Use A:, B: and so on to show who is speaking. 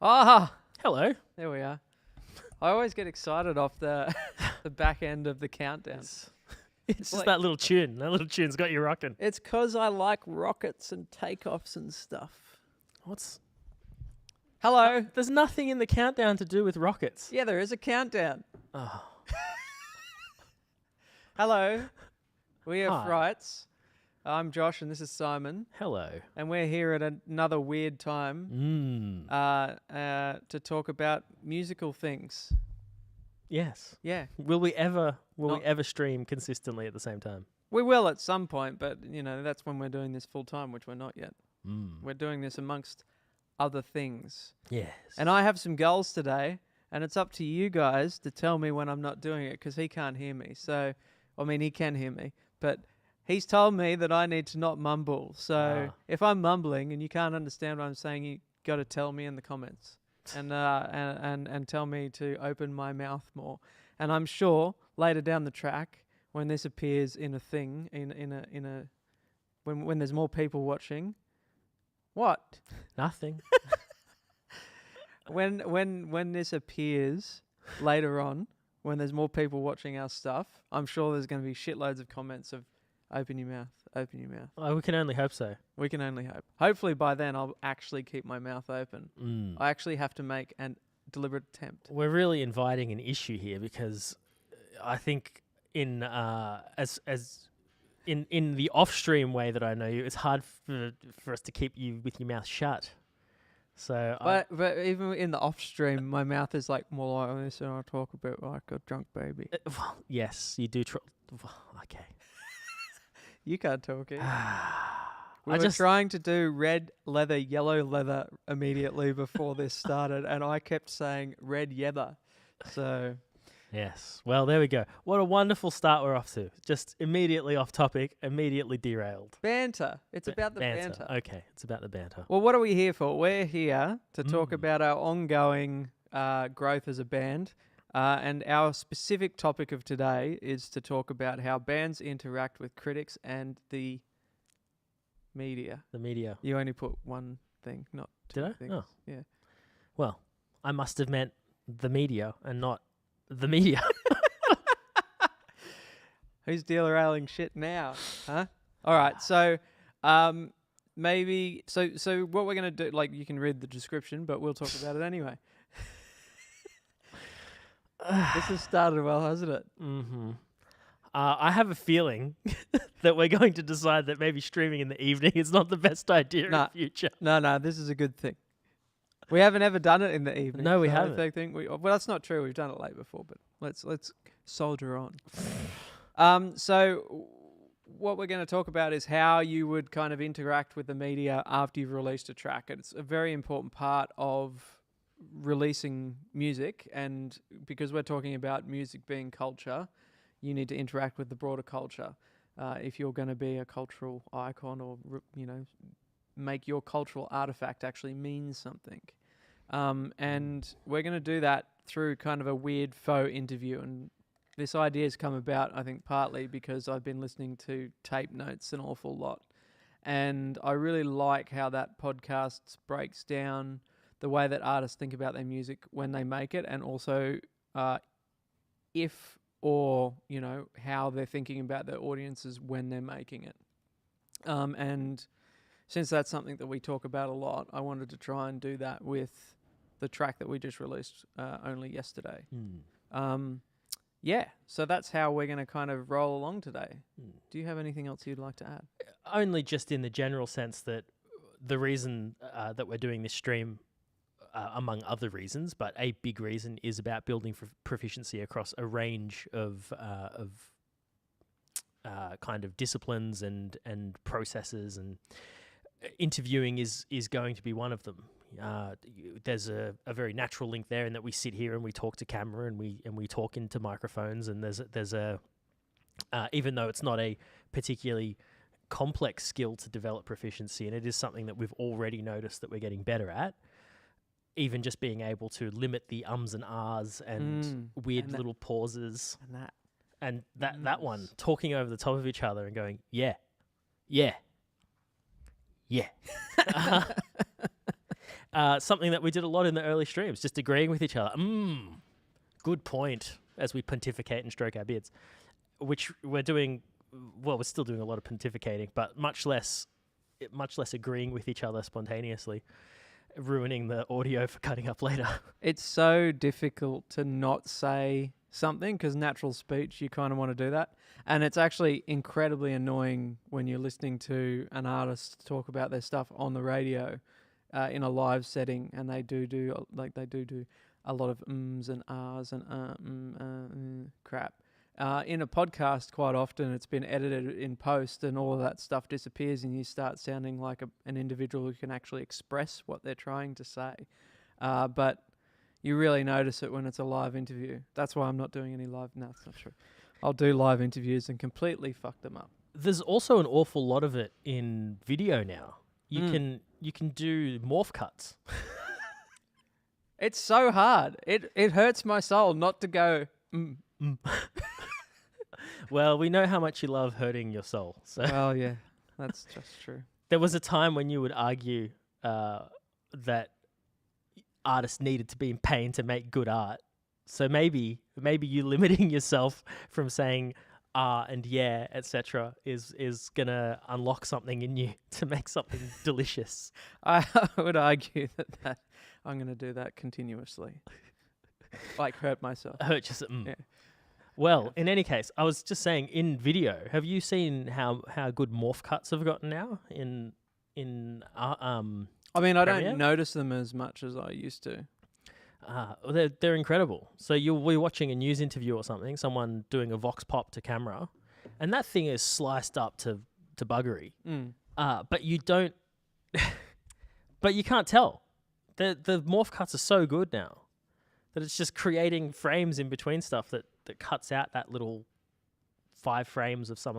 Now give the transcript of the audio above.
A: Ah,
B: Hello.
A: there we are. I always get excited off the the back end of the countdown.
B: It's just
A: like-
B: that little tune. That little tune's got you rocking.
A: It's 'cause I like rockets and takeoffs and stuff.
B: What's...
A: Hello.
B: There's nothing in the countdown to do with rockets.
A: Yeah, there is a countdown.
B: Oh.
A: Hello. We are
B: Hi.
A: Frights. I'm Josh and this is Simon.
B: Hello.
A: And we're here at another weird time to talk about musical things.
B: Yes.
A: Yeah.
B: Will we ever
A: Not-
B: stream consistently at the same time?
A: We will at some point, but, that's when we're doing this full time, which we're not yet.
B: Mm.
A: We're doing this amongst other things.
B: Yes.
A: And I have some goals today, and it's up to you guys to tell me when I'm not doing it, because he can't hear me. So, he can hear me, but he's told me that I need to not mumble. So if I'm mumbling and you can't understand what I'm saying, you got to tell me in the comments and tell me to open my mouth more. And I'm sure later down the track, when this appears in a thing, when there's more people watching, what?
B: Nothing.
A: When this appears later on, when there's more people watching our stuff, I'm sure there's going to be shitloads of comments of open your mouth, open your mouth.
B: Oh, we can only hope so.
A: We can only hope. Hopefully by then I'll actually keep my mouth open.
B: Mm.
A: I actually have to make an deliberate attempt.
B: We're really inviting an issue here because I think in the off-stream way that I know you, it's hard for us to keep you with your mouth shut. So,
A: But even in the off stream, my mouth is like more like this, and I talk a bit like a drunk baby.
B: well, yes, you do. Okay.
A: You can't talk it. We
B: I
A: were
B: just
A: trying to do red leather, yellow leather immediately before this started, and I kept saying red yether. So
B: yes. Well, there we go. What a wonderful start we're off to. Just immediately off topic, immediately derailed.
A: banter. It's about the banter.
B: Okay, it's about the banter.
A: Well, what are we here for? We're here to talk
B: Mm.
A: about our ongoing growth as a band. And our specific topic of today is to talk about how bands interact with critics and the media.
B: The media.
A: You only put one thing, not two
B: Did I?
A: things.
B: Oh.
A: Yeah.
B: Well, I must have meant the media and not the media.
A: Who's derailing shit now? Huh? All right. So, maybe so what we're gonna do, like, you can read the description, but we'll talk about it anyway. This has started well, hasn't it?
B: Mm-hmm. I have a feeling that we're going to decide that maybe streaming in the evening is not the best idea
A: Nah.
B: in the future.
A: No, this is a good thing. We haven't ever done it in the evening.
B: No, we
A: so
B: haven't.
A: I think well, that's not true. We've done it late before, but let's soldier on. So what we're going to talk about is how you would kind of interact with the media after you've released a track. It's a very important part of releasing music, and because we're talking about music being culture, you need to interact with the broader culture if you're going to be a cultural icon or make your cultural artifact actually mean something. And we're going to do that through kind of a weird faux interview. And this idea has come about, I think, partly because I've been listening to tape notes an awful lot. And I really like how that podcast breaks down the way that artists think about their music when they make it, and also how they're thinking about their audiences when they're making it. And since that's something that we talk about a lot, I wanted to try and do that with the track that we just released only yesterday. So that's how we're going to kind of roll along today. Do you have anything else you'd like to add?
B: Only just in the general sense that the reason that we're doing this stream, among other reasons, but a big reason is about building proficiency across a range of kind of disciplines and processes, and interviewing is going to be one of them. There's a very natural link there in that we sit here and we talk to camera and we talk into microphones, and there's a even though it's not a particularly complex skill to develop proficiency, and it is something that we've already noticed that we're getting better at. Even just being able to limit the ums and ahs and weird
A: and
B: little pauses,
A: and
B: that one, talking over the top of each other and going, yeah. something that we did a lot in the early streams, just agreeing with each other. Good point, as we pontificate and stroke our beards, which we're doing. Well, we're still doing a lot of pontificating, but much less agreeing with each other spontaneously, ruining the audio for cutting up later.
A: It's so difficult to not say something because natural speech, you kind of want to do that. And it's actually incredibly annoying when you're listening to an artist talk about their stuff on the radio in a live setting, and they do a lot of ums and ahs and crap. In a podcast, quite often it's been edited in post and all of that stuff disappears and you start sounding like an individual who can actually express what they're trying to say. But you really notice it when it's a live interview. That's why I'm not doing any live... No, that's not true. I'll do live interviews and completely fuck them up.
B: There's also an awful lot of it in video now. You can do morph cuts.
A: It's so hard. It hurts my soul not to go...
B: Well, we know how much you love hurting your soul. So
A: Well, yeah, that's just true.
B: there was a time when you would argue that artists needed to be in pain to make good art. So maybe you limiting yourself from saying and yeah, etc. is gonna unlock something in you to make something delicious.
A: I would argue that I'm going to do that continuously. Like hurt myself.
B: Hurt yourself.
A: Yeah.
B: Well, in any case, I was just saying, in video, have you seen how good morph cuts have gotten now in
A: I mean, I
B: Premiere?
A: don't notice them as much as I used to.
B: They're incredible. So you'll be watching a news interview or something, someone doing a vox pop to camera, and that thing is sliced up to buggery. But you don't, but you can't tell. The morph cuts are so good now that it's just creating frames in between stuff that cuts out that little 5 frames of some